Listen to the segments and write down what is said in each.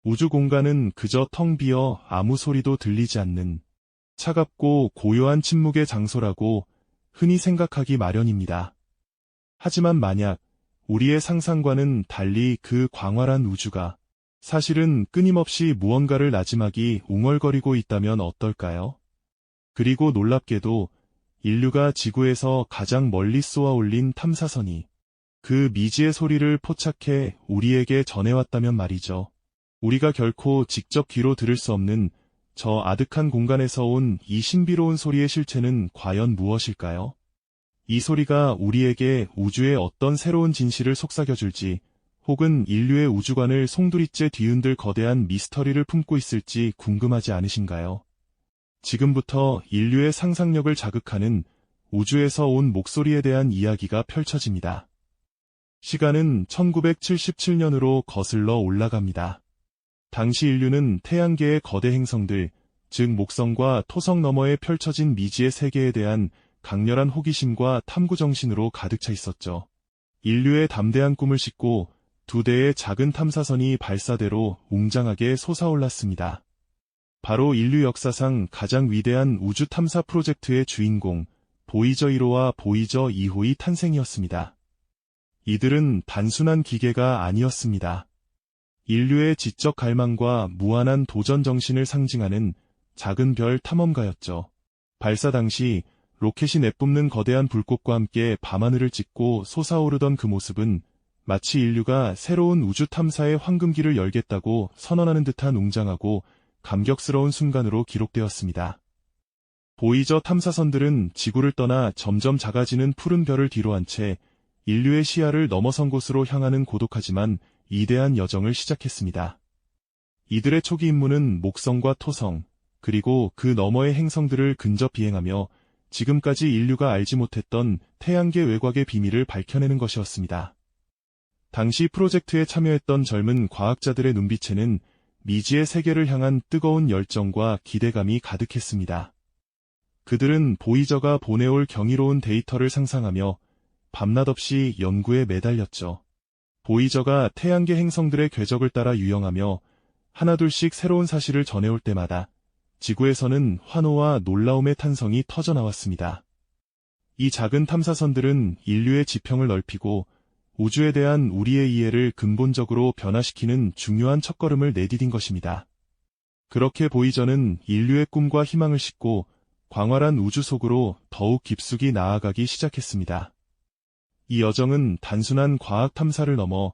우주 공간은 그저 텅 비어 아무 소리도 들리지 않는 차갑고 고요한 침묵의 장소라고 흔히 생각하기 마련입니다. 하지만 만약 우리의 상상과는 달리 그 광활한 우주가 사실은 끊임없이 무언가를 나지막이 웅얼거리고 있다면 어떨까요? 그리고 놀랍게도 인류가 지구에서 가장 멀리 쏘아 올린 탐사선이 그 미지의 소리를 포착해 우리에게 전해왔다면 말이죠. 우리가 결코 직접 귀로 들을 수 없는 저 아득한 공간에서 온 이 신비로운 소리의 실체는 과연 무엇일까요? 이 소리가 우리에게 우주의 어떤 새로운 진실을 속삭여줄지, 혹은 인류의 우주관을 송두리째 뒤흔들 거대한 미스터리를 품고 있을지 궁금하지 않으신가요? 지금부터 인류의 상상력을 자극하는 우주에서 온 목소리에 대한 이야기가 펼쳐집니다. 시간은 1977년으로 거슬러 올라갑니다. 당시 인류는 태양계의 거대 행성들, 즉 목성과 토성 너머에 펼쳐진 미지의 세계에 대한 강렬한 호기심과 탐구정신으로 가득 차 있었죠. 인류의 담대한 꿈을 싣고 두 대의 작은 탐사선이 발사대로 웅장하게 솟아올랐습니다. 바로 인류 역사상 가장 위대한 우주 탐사 프로젝트의 주인공, 보이저 1호와 보이저 2호의 탄생이었습니다. 이들은 단순한 기계가 아니었습니다. 인류의 지적 갈망과 무한한 도전 정신을 상징하는 작은 별 탐험가였죠. 발사 당시 로켓이 내뿜는 거대한 불꽃과 함께 밤하늘을 찍고 솟아오르던 그 모습은 마치 인류가 새로운 우주 탐사의 황금기를 열겠다고 선언하는 듯한 웅장하고 감격스러운 순간으로 기록되었습니다. 보이저 탐사선들은 지구를 떠나 점점 작아지는 푸른 별을 뒤로 한 채 인류의 시야를 넘어선 곳으로 향하는 고독하지만 이대한 여정을 시작했습니다. 이들의 초기 임무는 목성과 토성, 그리고 그 너머의 행성들을 근접 비행하며 지금까지 인류가 알지 못했던 태양계 외곽의 비밀을 밝혀내는 것이었습니다. 당시 프로젝트에 참여했던 젊은 과학자들의 눈빛에는 미지의 세계를 향한 뜨거운 열정과 기대감이 가득했습니다. 그들은 보이저가 보내올 경이로운 데이터를 상상하며 밤낮 없이 연구에 매달렸죠. 보이저가 태양계 행성들의 궤적을 따라 유영하며 하나둘씩 새로운 사실을 전해올 때마다 지구에서는 환호와 놀라움의 탄성이 터져나왔습니다. 이 작은 탐사선들은 인류의 지평을 넓히고 우주에 대한 우리의 이해를 근본적으로 변화시키는 중요한 첫걸음을 내디딘 것입니다. 그렇게 보이저는 인류의 꿈과 희망을 싣고 광활한 우주 속으로 더욱 깊숙이 나아가기 시작했습니다. 이 여정은 단순한 과학 탐사를 넘어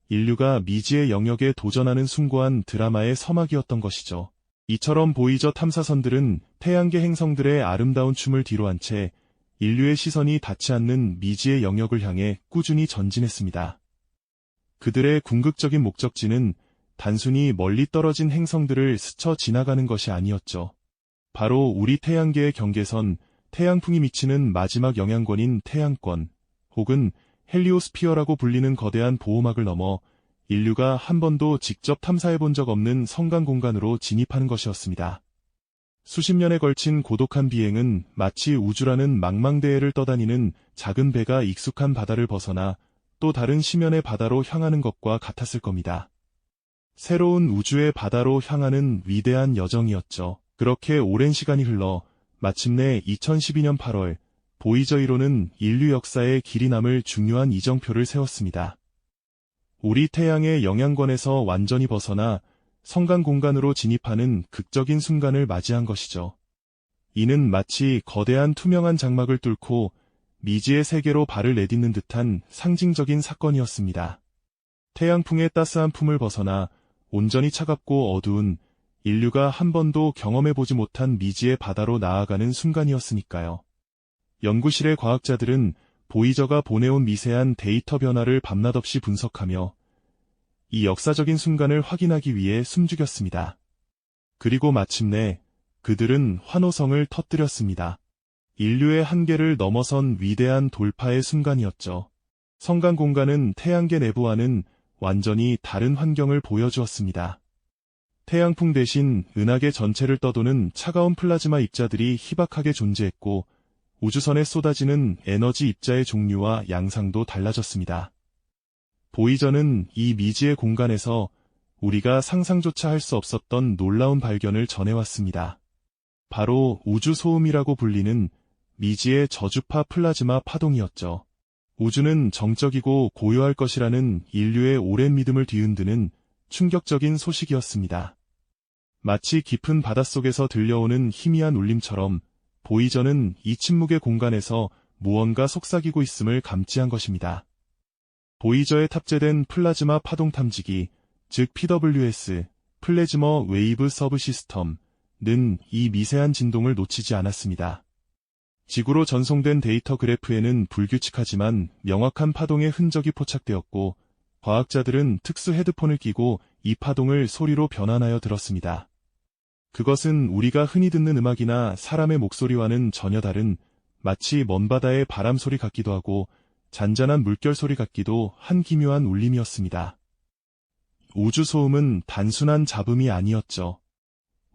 인류가 미지의 영역에 도전하는 숭고한 드라마의 서막이었던 것이죠. 이처럼 보이저 탐사선들은 태양계 행성들의 아름다운 춤을 뒤로 한 채 인류의 시선이 닿지 않는 미지의 영역을 향해 꾸준히 전진했습니다. 그들의 궁극적인 목적지는 단순히 멀리 떨어진 행성들을 스쳐 지나가는 것이 아니었죠. 바로 우리 태양계의 경계선, 태양풍이 미치는 마지막 영향권인 태양권, 혹은 헬리오스피어라고 불리는 거대한 보호막을 넘어 인류가 한 번도 직접 탐사해본 적 없는 성간 공간으로 진입하는 것이었습니다. 수십 년에 걸친 고독한 비행은 마치 우주라는 망망대해를 떠다니는 작은 배가 익숙한 바다를 벗어나 또 다른 심연의 바다로 향하는 것과 같았을 겁니다. 새로운 우주의 바다로 향하는 위대한 여정이었죠. 그렇게 오랜 시간이 흘러 마침내 2012년 8월 보이저 1호는 인류 역사에 길이 남을 중요한 이정표를 세웠습니다. 우리 태양의 영향권에서 완전히 벗어나 성간 공간으로 진입하는 극적인 순간을 맞이한 것이죠. 이는 마치 거대한 투명한 장막을 뚫고 미지의 세계로 발을 내딛는 듯한 상징적인 사건이었습니다. 태양풍의 따스한 품을 벗어나 온전히 차갑고 어두운 인류가 한 번도 경험해보지 못한 미지의 바다로 나아가는 순간이었으니까요. 연구실의 과학자들은 보이저가 보내온 미세한 데이터 변화를 밤낮 없이 분석하며 이 역사적인 순간을 확인하기 위해 숨죽였습니다. 그리고 마침내 그들은 환호성을 터뜨렸습니다. 인류의 한계를 넘어선 위대한 돌파의 순간이었죠. 성간 공간은 태양계 내부와는 완전히 다른 환경을 보여주었습니다. 태양풍 대신 은하계 전체를 떠도는 차가운 플라즈마 입자들이 희박하게 존재했고 우주선에 쏟아지는 에너지 입자의 종류와 양상도 달라졌습니다. 보이저는 이 미지의 공간에서 우리가 상상조차 할 수 없었던 놀라운 발견을 전해왔습니다. 바로 우주소음이라고 불리는 미지의 저주파 플라즈마 파동이었죠. 우주는 정적이고 고요할 것이라는 인류의 오랜 믿음을 뒤흔드는 충격적인 소식이었습니다. 마치 깊은 바닷속에서 들려오는 희미한 울림처럼 보이저는 이 침묵의 공간에서 무언가 속삭이고 있음을 감지한 것입니다. 보이저에 탑재된 플라즈마 파동 탐지기, 즉 PWS, 플래즈머 웨이브 서브 시스템은 이 미세한 진동을 놓치지 않았습니다. 지구로 전송된 데이터 그래프에는 불규칙하지만 명확한 파동의 흔적이 포착되었고, 과학자들은 특수 헤드폰을 끼고 이 파동을 소리로 변환하여 들었습니다. 그것은 우리가 흔히 듣는 음악이나 사람의 목소리와는 전혀 다른, 마치 먼 바다의 바람 소리 같기도 하고 잔잔한 물결 소리 같기도 한 기묘한 울림이었습니다. 우주 소음은 단순한 잡음이 아니었죠.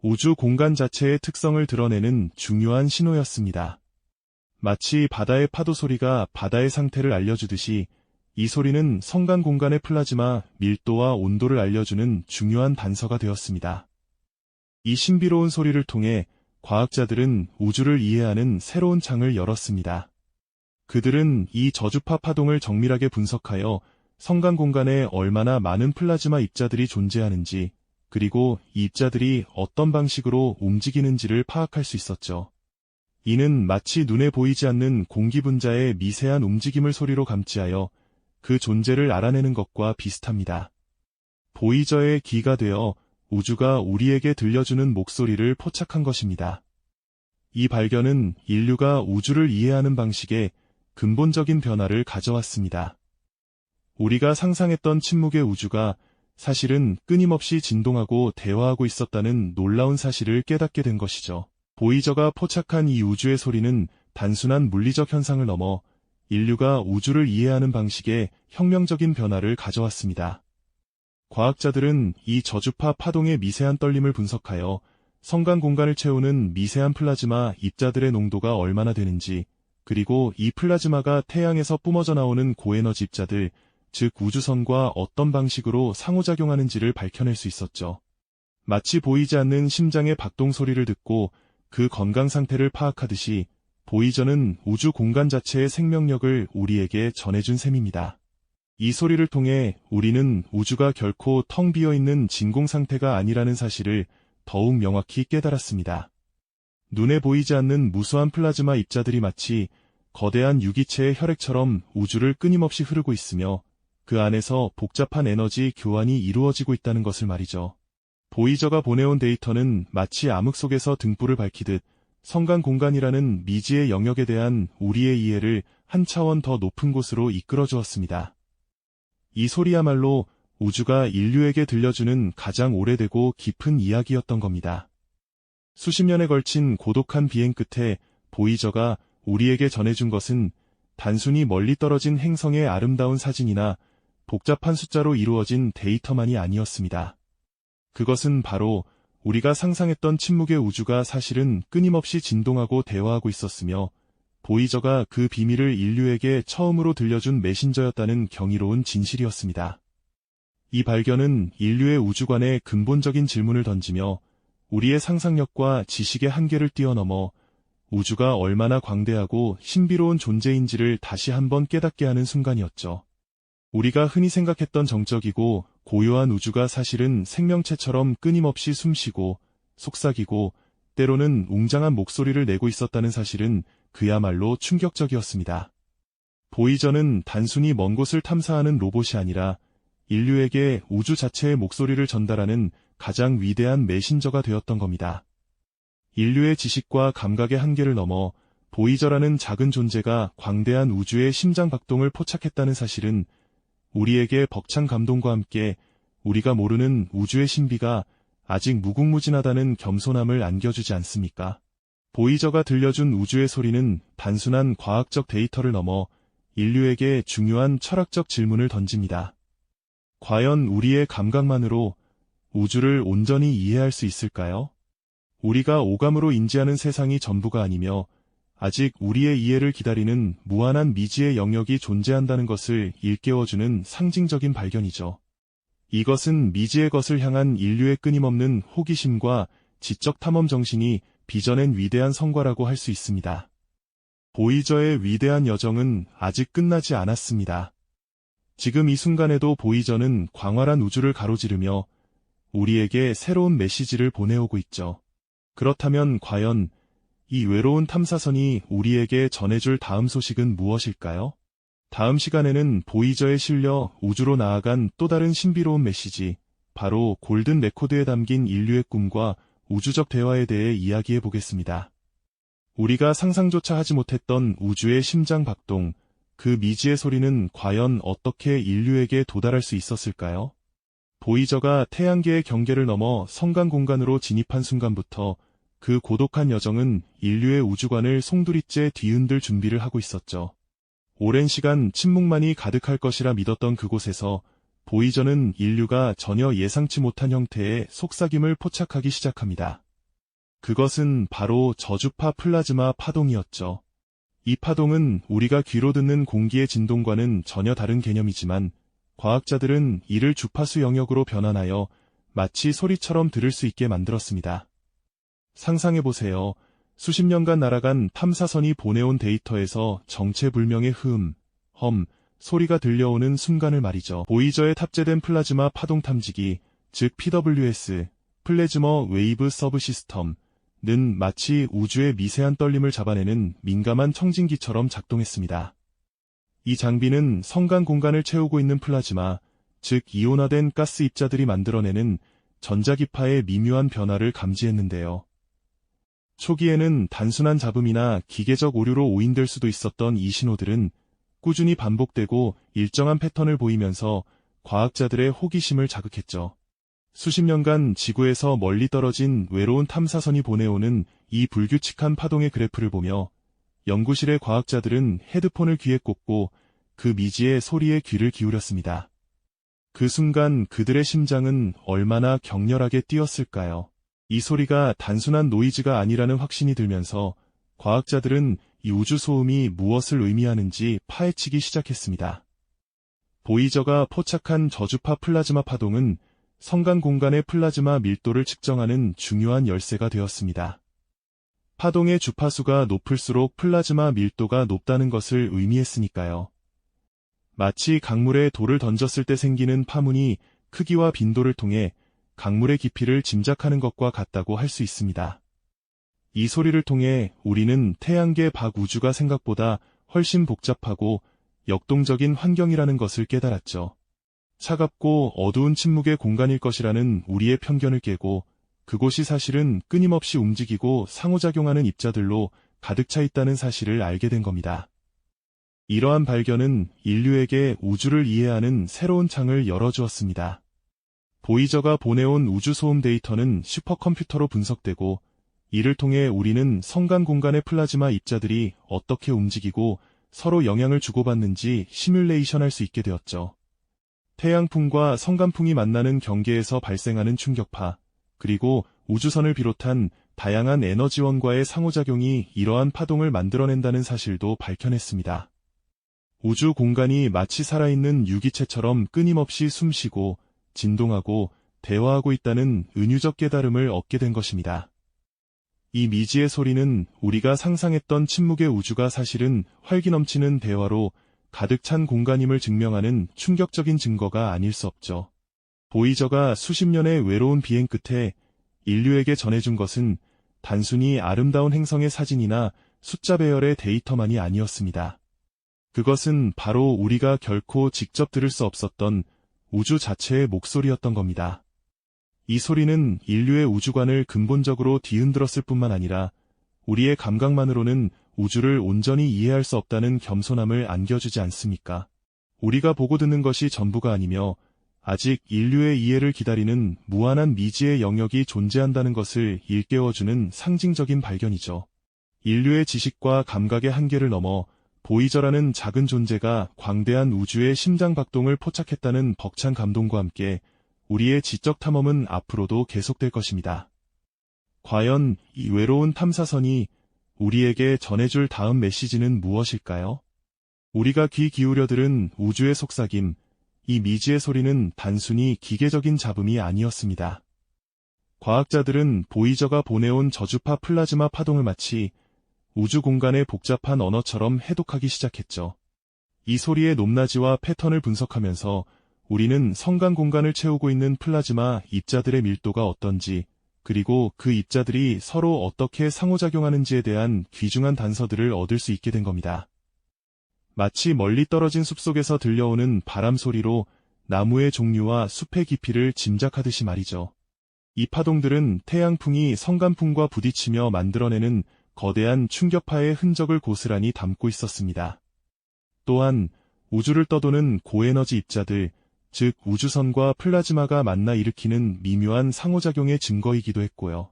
우주 공간 자체의 특성을 드러내는 중요한 신호였습니다. 마치 바다의 파도 소리가 바다의 상태를 알려주듯이 이 소리는 성간 공간의 플라즈마 밀도와 온도를 알려주는 중요한 단서가 되었습니다. 이 신비로운 소리를 통해 과학자들은 우주를 이해하는 새로운 창을 열었습니다. 그들은 이 저주파 파동을 정밀하게 분석하여 성간 공간에 얼마나 많은 플라즈마 입자들이 존재하는지, 그리고 이 입자들이 어떤 방식으로 움직이는지를 파악할 수 있었죠. 이는 마치 눈에 보이지 않는 공기 분자의 미세한 움직임을 소리로 감지하여 그 존재를 알아내는 것과 비슷합니다. 보이저의 귀가 되어 우주가 우리에게 들려주는 목소리를 포착한 것입니다. 이 발견은 인류가 우주를 이해하는 방식에 근본적인 변화를 가져왔습니다. 우리가 상상했던 침묵의 우주가 사실은 끊임없이 진동하고 대화하고 있었다는 놀라운 사실을 깨닫게 된 것이죠. 보이저가 포착한 이 우주의 소리는 단순한 물리적 현상을 넘어 인류가 우주를 이해하는 방식에 혁명적인 변화를 가져왔습니다. 과학자들은 이 저주파 파동의 미세한 떨림을 분석하여 성간 공간을 채우는 미세한 플라즈마 입자들의 농도가 얼마나 되는지, 그리고 이 플라즈마가 태양에서 뿜어져 나오는 고에너지 입자들, 즉 우주선과 어떤 방식으로 상호작용하는지를 밝혀낼 수 있었죠. 마치 보이지 않는 심장의 박동 소리를 듣고 그 건강 상태를 파악하듯이 보이저는 우주 공간 자체의 생명력을 우리에게 전해준 셈입니다. 이 소리를 통해 우리는 우주가 결코 텅 비어있는 진공 상태가 아니라는 사실을 더욱 명확히 깨달았습니다. 눈에 보이지 않는 무수한 플라즈마 입자들이 마치 거대한 유기체의 혈액처럼 우주를 끊임없이 흐르고 있으며 그 안에서 복잡한 에너지 교환이 이루어지고 있다는 것을 말이죠. 보이저가 보내온 데이터는 마치 암흑 속에서 등불을 밝히듯 성간 공간이라는 미지의 영역에 대한 우리의 이해를 한 차원 더 높은 곳으로 이끌어 주었습니다. 이 소리야말로 우주가 인류에게 들려주는 가장 오래되고 깊은 이야기였던 겁니다. 수십 년에 걸친 고독한 비행 끝에 보이저가 우리에게 전해준 것은 단순히 멀리 떨어진 행성의 아름다운 사진이나 복잡한 숫자로 이루어진 데이터만이 아니었습니다. 그것은 바로 우리가 상상했던 침묵의 우주가 사실은 끊임없이 진동하고 대화하고 있었으며 보이저가 그 비밀을 인류에게 처음으로 들려준 메신저였다는 경이로운 진실이었습니다. 이 발견은 인류의 우주관에 근본적인 질문을 던지며 우리의 상상력과 지식의 한계를 뛰어넘어 우주가 얼마나 광대하고 신비로운 존재인지를 다시 한번 깨닫게 하는 순간이었죠. 우리가 흔히 생각했던 정적이고 고요한 우주가 사실은 생명체처럼 끊임없이 숨쉬고 속삭이고 때로는 웅장한 목소리를 내고 있었다는 사실은 그야말로 충격적이었습니다. 보이저는 단순히 먼 곳을 탐사하는 로봇이 아니라 인류에게 우주 자체의 목소리를 전달하는 가장 위대한 메신저가 되었던 겁니다. 인류의 지식과 감각의 한계를 넘어 보이저라는 작은 존재가 광대한 우주의 심장 박동을 포착했다는 사실은 우리에게 벅찬 감동과 함께 우리가 모르는 우주의 신비가 아직 무궁무진하다는 겸손함을 안겨주지 않습니까? 보이저가 들려준 우주의 소리는 단순한 과학적 데이터를 넘어 인류에게 중요한 철학적 질문을 던집니다. 과연 우리의 감각만으로 우주를 온전히 이해할 수 있을까요? 우리가 오감으로 인지하는 세상이 전부가 아니며 아직 우리의 이해를 기다리는 무한한 미지의 영역이 존재한다는 것을 일깨워주는 상징적인 발견이죠. 이것은 미지의 것을 향한 인류의 끊임없는 호기심과 지적 탐험 정신이 빚어낸 위대한 성과라고 할 수 있습니다. 보이저의 위대한 여정은 아직 끝나지 않았습니다. 지금 이 순간에도 보이저는 광활한 우주를 가로지르며 우리에게 새로운 메시지를 보내오고 있죠. 그렇다면 과연 이 외로운 탐사선이 우리에게 전해줄 다음 소식은 무엇일까요? 다음 시간에는 보이저에 실려 우주로 나아간 또 다른 신비로운 메시지, 바로 골든 레코드에 담긴 인류의 꿈과 우주적 대화에 대해 이야기해 보겠습니다. 우리가 상상조차 하지 못했던 우주의 심장 박동, 그 미지의 소리는 과연 어떻게 인류에게 도달할 수 있었을까요? 보이저가 태양계의 경계를 넘어 성간 공간으로 진입한 순간부터 그 고독한 여정은 인류의 우주관을 송두리째 뒤흔들 준비를 하고 있었죠. 오랜 시간 침묵만이 가득할 것이라 믿었던 그곳에서 보이저는 인류가 전혀 예상치 못한 형태의 속삭임을 포착하기 시작합니다. 그것은 바로 저주파 플라즈마 파동이었죠. 이 파동은 우리가 귀로 듣는 공기의 진동과는 전혀 다른 개념이지만 과학자들은 이를 주파수 영역으로 변환하여 마치 소리처럼 들을 수 있게 만들었습니다. 상상해보세요. 수십 년간 날아간 탐사선이 보내온 데이터에서 정체불명의 험, 소리가 들려오는 순간을 말이죠. 보이저에 탑재된 플라즈마 파동 탐지기, 즉 PWS, 플래즈머 웨이브 서브 시스템, 는 마치 우주의 미세한 떨림을 잡아내는 민감한 청진기처럼 작동했습니다. 이 장비는 성간 공간을 채우고 있는 플라즈마, 즉 이온화된 가스 입자들이 만들어내는 전자기파의 미묘한 변화를 감지했는데요. 초기에는 단순한 잡음이나 기계적 오류로 오인될 수도 있었던 이 신호들은 꾸준히 반복되고 일정한 패턴을 보이면서 과학자들의 호기심을 자극했죠. 수십 년간 지구에서 멀리 떨어진 외로운 탐사선이 보내오는 이 불규칙한 파동의 그래프를 보며 연구실의 과학자들은 헤드폰을 귀에 꽂고 그 미지의 소리에 귀를 기울였습니다. 그 순간 그들의 심장은 얼마나 격렬하게 뛰었을까요? 이 소리가 단순한 노이즈가 아니라는 확신이 들면서 과학자들은 이 우주 소음이 무엇을 의미하는지 파헤치기 시작했습니다. 보이저가 포착한 저주파 플라즈마 파동은 성간 공간의 플라즈마 밀도를 측정하는 중요한 열쇠가 되었습니다. 파동의 주파수가 높을수록 플라즈마 밀도가 높다는 것을 의미했으니까요. 마치 강물에 돌을 던졌을 때 생기는 파문이 크기와 빈도를 통해 강물의 깊이를 짐작하는 것과 같다고 할 수 있습니다. 이 소리를 통해 우리는 태양계 밖 우주가 생각보다 훨씬 복잡하고 역동적인 환경이라는 것을 깨달았죠. 차갑고 어두운 침묵의 공간일 것이라는 우리의 편견을 깨고 그곳이 사실은 끊임없이 움직이고 상호작용하는 입자들로 가득 차 있다는 사실을 알게 된 겁니다. 이러한 발견은 인류에게 우주를 이해하는 새로운 창을 열어주었습니다. 보이저가 보내온 우주소음 데이터는 슈퍼컴퓨터로 분석되고 이를 통해 우리는 성간 공간의 플라즈마 입자들이 어떻게 움직이고 서로 영향을 주고받는지 시뮬레이션할 수 있게 되었죠. 태양풍과 성간풍이 만나는 경계에서 발생하는 충격파, 그리고 우주선을 비롯한 다양한 에너지원과의 상호작용이 이러한 파동을 만들어낸다는 사실도 밝혀냈습니다. 우주 공간이 마치 살아있는 유기체처럼 끊임없이 숨쉬고 진동하고 대화하고 있다는 은유적 깨달음을 얻게 된 것입니다. 이 미지의 소리는 우리가 상상했던 침묵의 우주가 사실은 활기 넘치는 대화로 가득 찬 공간임을 증명하는 충격적인 증거가 아닐 수 없죠. 보이저가 수십 년의 외로운 비행 끝에 인류에게 전해준 것은 단순히 아름다운 행성의 사진이나 숫자 배열의 데이터만이 아니었습니다. 그것은 바로 우리가 결코 직접 들을 수 없었던 우주 자체의 목소리였던 겁니다. 이 소리는 인류의 우주관을 근본적으로 뒤흔들었을 뿐만 아니라 우리의 감각만으로는 우주를 온전히 이해할 수 없다는 겸손함을 안겨주지 않습니까? 우리가 보고 듣는 것이 전부가 아니며 아직 인류의 이해를 기다리는 무한한 미지의 영역이 존재한다는 것을 일깨워주는 상징적인 발견이죠. 인류의 지식과 감각의 한계를 넘어 보이저라는 작은 존재가 광대한 우주의 심장박동을 포착했다는 벅찬 감동과 함께 우리의 지적 탐험은 앞으로도 계속될 것입니다. 과연 이 외로운 탐사선이 우리에게 전해줄 다음 메시지는 무엇일까요? 우리가 귀 기울여 들은 우주의 속삭임, 이 미지의 소리는 단순히 기계적인 잡음이 아니었습니다. 과학자들은 보이저가 보내온 저주파 플라즈마 파동을 마치 우주 공간의 복잡한 언어처럼 해독하기 시작했죠. 이 소리의 높낮이와 패턴을 분석하면서 우리는 성간 공간을 채우고 있는 플라즈마 입자들의 밀도가 어떤지, 그리고 그 입자들이 서로 어떻게 상호작용하는지에 대한 귀중한 단서들을 얻을 수 있게 된 겁니다. 마치 멀리 떨어진 숲속에서 들려오는 바람 소리로 나무의 종류와 숲의 깊이를 짐작하듯이 말이죠. 이 파동들은 태양풍이 성간풍과 부딪히며 만들어내는 거대한 충격파의 흔적을 고스란히 담고 있었습니다. 또한 우주를 떠도는 고에너지 입자들, 즉 우주선과 플라즈마가 만나 일으키는 미묘한 상호작용의 증거이기도 했고요.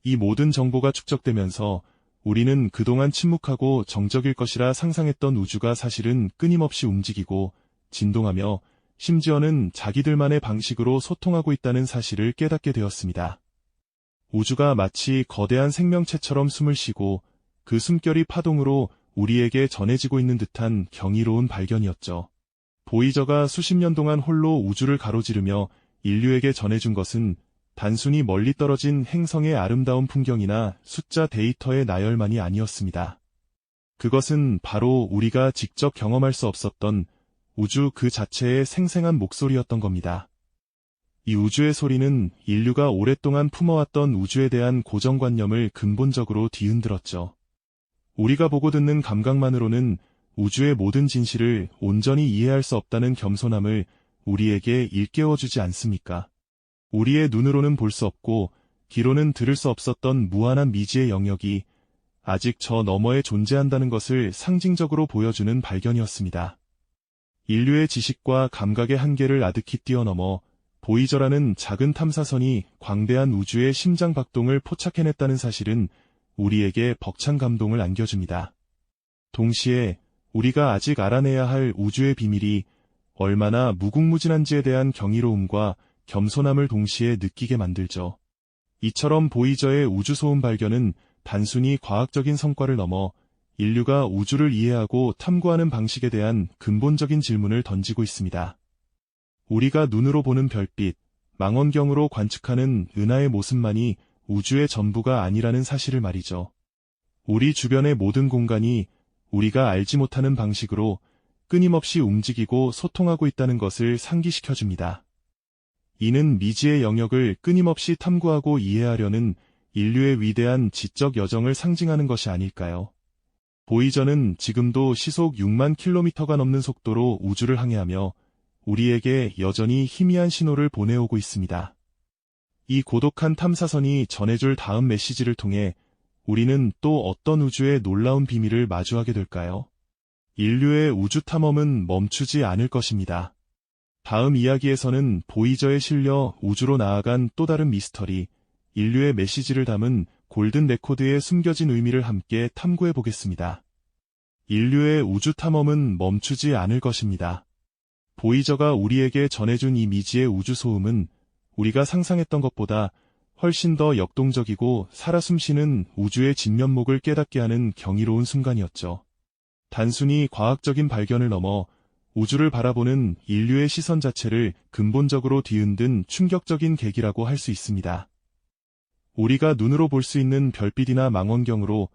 이 모든 정보가 축적되면서 우리는 그동안 침묵하고 정적일 것이라 상상했던 우주가 사실은 끊임없이 움직이고 진동하며 심지어는 자기들만의 방식으로 소통하고 있다는 사실을 깨닫게 되었습니다. 우주가 마치 거대한 생명체처럼 숨을 쉬고 그 숨결이 파동으로 우리에게 전해지고 있는 듯한 경이로운 발견이었죠. 보이저가 수십 년 동안 홀로 우주를 가로지르며 인류에게 전해준 것은 단순히 멀리 떨어진 행성의 아름다운 풍경이나 숫자 데이터의 나열만이 아니었습니다. 그것은 바로 우리가 직접 경험할 수 없었던 우주 그 자체의 생생한 목소리였던 겁니다. 이 우주의 소리는 인류가 오랫동안 품어왔던 우주에 대한 고정관념을 근본적으로 뒤흔들었죠. 우리가 보고 듣는 감각만으로는 우주의 모든 진실을 온전히 이해할 수 없다는 겸손함을 우리에게 일깨워주지 않습니까? 우리의 눈으로는 볼 수 없고 귀로는 들을 수 없었던 무한한 미지의 영역이 아직 저 너머에 존재한다는 것을 상징적으로 보여주는 발견이었습니다. 인류의 지식과 감각의 한계를 아득히 뛰어넘어 보이저라는 작은 탐사선이 광대한 우주의 심장 박동을 포착해냈다는 사실은 우리에게 벅찬 감동을 안겨줍니다. 동시에 우리가 아직 알아내야 할 우주의 비밀이 얼마나 무궁무진한지에 대한 경이로움과 겸손함을 동시에 느끼게 만들죠. 이처럼 보이저의 우주소음 발견은 단순히 과학적인 성과를 넘어 인류가 우주를 이해하고 탐구하는 방식에 대한 근본적인 질문을 던지고 있습니다. 우리가 눈으로 보는 별빛, 망원경으로 관측하는 은하의 모습만이 우주의 전부가 아니라는 사실을 말이죠. 우리 주변의 모든 공간이 우리가 알지 못하는 방식으로 끊임없이 움직이고 소통하고 있다는 것을 상기시켜줍니다. 이는 미지의 영역을 끊임없이 탐구하고 이해하려는 인류의 위대한 지적 여정을 상징하는 것이 아닐까요? 보이저는 지금도 시속 6만 킬로미터가 넘는 속도로 우주를 항해하며 우리에게 여전히 희미한 신호를 보내오고 있습니다. 이 고독한 탐사선이 전해줄 다음 메시지를 통해 우리는 또 어떤 우주의 놀라운 비밀을 마주하게 될까요? 인류의 우주 탐험은 멈추지 않을 것입니다. 다음 이야기에서는 보이저에 실려 우주로 나아간 또 다른 미스터리, 인류의 메시지를 담은 골든 레코드의 숨겨진 의미를 함께 탐구해 보겠습니다. 인류의 우주 탐험은 멈추지 않을 것입니다. 보이저가 우리에게 전해준 이 미지의 우주 소음은 우리가 상상했던 것보다 훨씬 더 역동적이고 살아 숨쉬는 우주의 진면목을 깨닫게 하는 경이로운 순간이었죠. 단순히 과학적인 발견을 넘어 우주를 바라보는 인류의 시선 자체를 근본적으로 뒤흔든 충격적인 계기라고 할 수 있습니다. 우리가 눈으로 볼 수 있는 별빛이나 망원경으로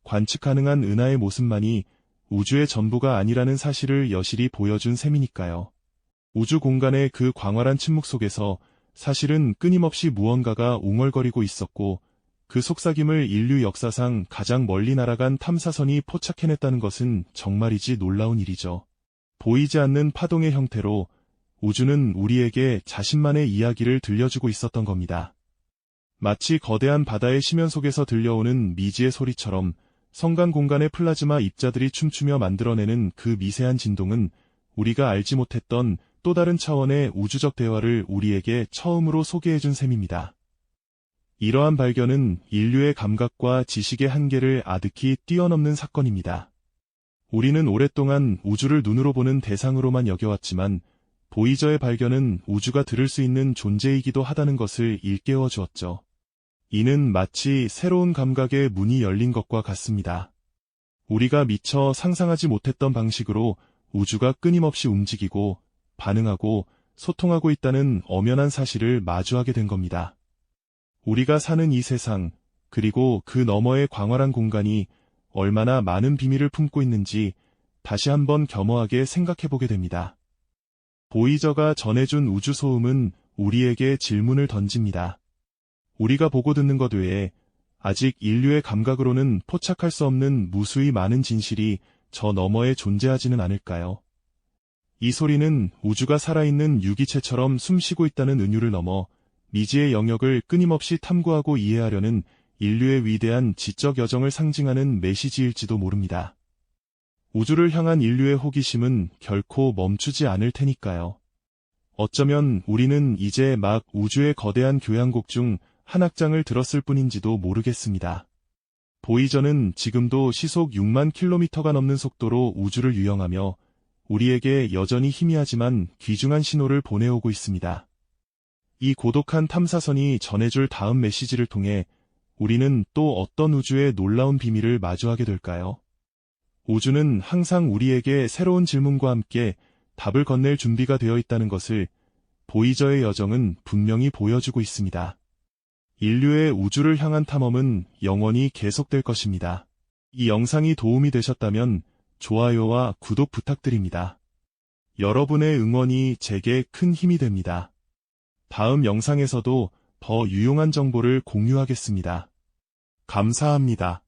관측 가능한 은하의 모습만이 우주의 전부가 아니라는 사실을 여실히 보여준 셈이니까요. 우주 공간의 그 광활한 침묵 속에서 사실은 끊임없이 무언가가 웅얼거리고 있었고 그 속삭임을 인류 역사상 가장 멀리 날아간 탐사선이 포착해냈다는 것은 정말이지 놀라운 일이죠. 보이지 않는 파동의 형태로 우주는 우리에게 자신만의 이야기를 들려주고 있었던 겁니다. 마치 거대한 바다의 심연 속에서 들려오는 미지의 소리처럼 성간 공간의 플라즈마 입자들이 춤추며 만들어내는 그 미세한 진동은 우리가 알지 못했던 또 다른 차원의 우주적 대화를 우리에게 처음으로 소개해준 셈입니다. 이러한 발견은 인류의 감각과 지식의 한계를 아득히 뛰어넘는 사건입니다. 우리는 오랫동안 우주를 눈으로 보는 대상으로만 여겨왔지만 보이저의 발견은 우주가 들을 수 있는 존재이기도 하다는 것을 일깨워 주었죠. 이는 마치 새로운 감각의 문이 열린 것과 같습니다. 우리가 미처 상상하지 못했던 방식으로 우주가 끊임없이 움직이고 반응하고 소통하고 있다는 엄연한 사실을 마주하게 된 겁니다. 우리가 사는 이 세상, 그리고 그 너머의 광활한 공간이 얼마나 많은 비밀을 품고 있는지 다시 한번 겸허하게 생각해보게 됩니다. 보이저가 전해준 우주소음은 우리에게 질문을 던집니다. 우리가 보고 듣는 것 외에 아직 인류의 감각으로는 포착할 수 없는 무수히 많은 진실이 저 너머에 존재하지는 않을까요? 이 소리는 우주가 살아있는 유기체처럼 숨쉬고 있다는 은유를 넘어 미지의 영역을 끊임없이 탐구하고 이해하려는 인류의 위대한 지적 여정을 상징하는 메시지일지도 모릅니다. 우주를 향한 인류의 호기심은 결코 멈추지 않을 테니까요. 어쩌면 우리는 이제 막 우주의 거대한 교향곡 중 한 악장을 들었을 뿐인지도 모르겠습니다. 보이저는 지금도 시속 6만 킬로미터가 넘는 속도로 우주를 유영하며 우리에게 여전히 희미하지만 귀중한 신호를 보내오고 있습니다. 이 고독한 탐사선이 전해줄 다음 메시지를 통해 우리는 또 어떤 우주의 놀라운 비밀을 마주하게 될까요? 우주는 항상 우리에게 새로운 질문과 함께 답을 건넬 준비가 되어 있다는 것을 보이저의 여정은 분명히 보여주고 있습니다. 인류의 우주를 향한 탐험은 영원히 계속될 것입니다. 이 영상이 도움이 되셨다면 좋아요와 구독 부탁드립니다. 여러분의 응원이 제게 큰 힘이 됩니다. 다음 영상에서도 더 유용한 정보를 공유하겠습니다. 감사합니다.